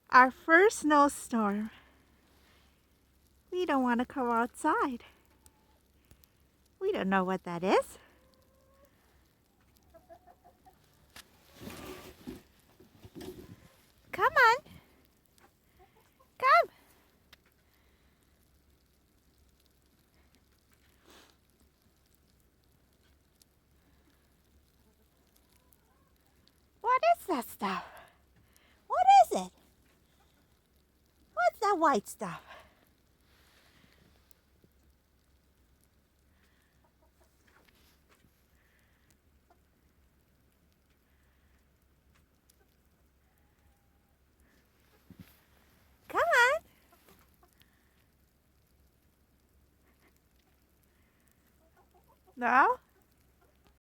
Our first snowstorm. We don't want to go outside. We don't know what that is. Come on. Come. What is that stuff? What is it? What's that white stuff? Come on. No?